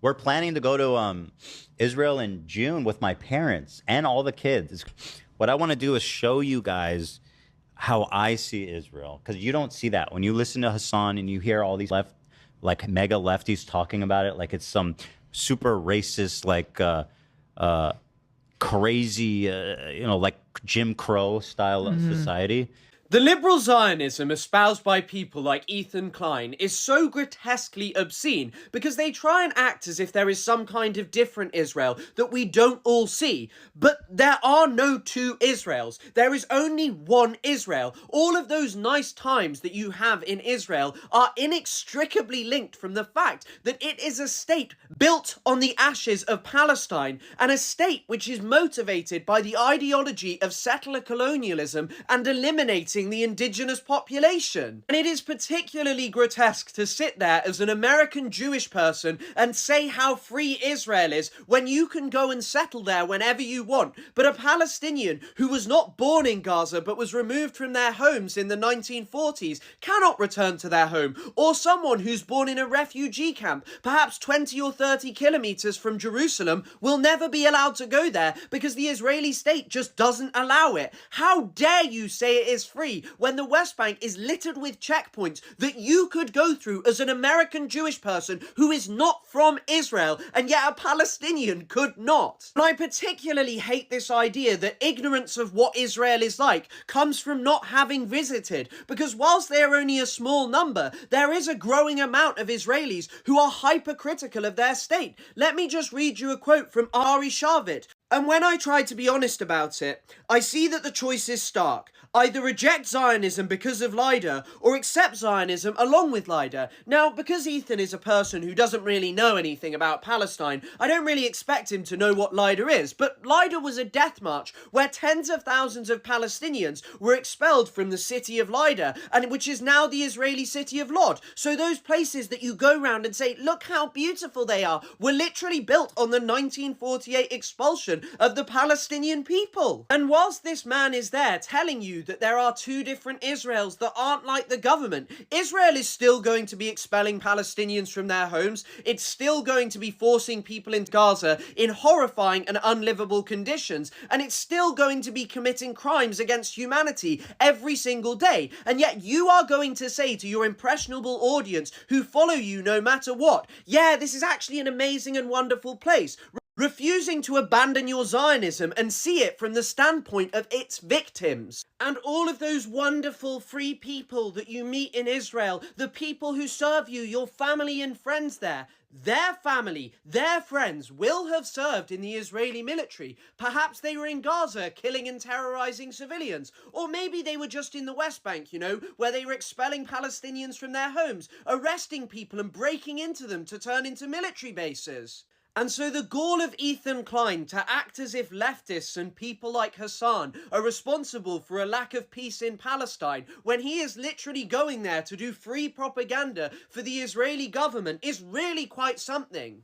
We're planning to go to Israel in June with my parents and all the kids. What I want to do is show you guys how I see Israel, because you don't see that when you listen to Hassan and you hear all these like mega lefties talking about it, like it's some super racist, like crazy, like Jim Crow style of society. The liberal Zionism espoused by people like Ethan Klein is so grotesquely obscene because they try and act as if there is some kind of different Israel that we don't all see. But there are no two Israels. There is only one Israel. All of those nice times that you have in Israel are inextricably linked from the fact that it is a state built on the ashes of Palestine, and a state which is motivated by the ideology of settler colonialism and eliminating the indigenous population. And it is particularly grotesque to sit there as an American Jewish person and say how free Israel is when you can go and settle there whenever you want. But a Palestinian who was not born in Gaza but was removed from their homes in the 1940s cannot return to their home. Or someone who's born in a refugee camp, perhaps 20 or 30 kilometers from Jerusalem, will never be allowed to go there because the Israeli state just doesn't allow it. How dare you say it is free when the West Bank is littered with checkpoints that you could go through as an American Jewish person who is not from Israel, and yet a Palestinian could not. And I particularly hate this idea that ignorance of what Israel is like comes from not having visited, because whilst they are only a small number, there is a growing amount of Israelis who are hypercritical of their state. Let me just read you a quote from Ari Shavit. And when I try to be honest about it, I see that the choice is stark. Either reject Zionism because of LIDA, or accept Zionism along with LIDA. Now, because Ethan is a person who doesn't really know anything about Palestine, I don't really expect him to know what LIDA is, but LIDA was a death march where tens of thousands of Palestinians were expelled from the city of LIDA, and which is now the Israeli city of Lod. So those places that you go round and say, look how beautiful they are, were literally built on the 1948 expulsion of the Palestinian people. And whilst this man is there telling you that there are two different Israels that aren't like the government, Israel is still going to be expelling Palestinians from their homes. It's still going to be forcing people into Gaza in horrifying and unlivable conditions, and it's still going to be committing crimes against humanity every single day. And yet you are going to say to your impressionable audience who follow you no matter what, yeah, this is actually an amazing and wonderful place, refusing to abandon your Zionism and see it from the standpoint of its victims. And all of those wonderful free people that you meet in Israel, the people who serve you, your family and friends there, their family, their friends will have served in the Israeli military. Perhaps they were in Gaza killing and terrorizing civilians. Or maybe they were just in the West Bank, where they were expelling Palestinians from their homes, arresting people and breaking into them to turn into military bases. And so the gall of Ethan Klein to act as if leftists and people like Hassan are responsible for a lack of peace in Palestine, when he is literally going there to do free propaganda for the Israeli government, is really quite something.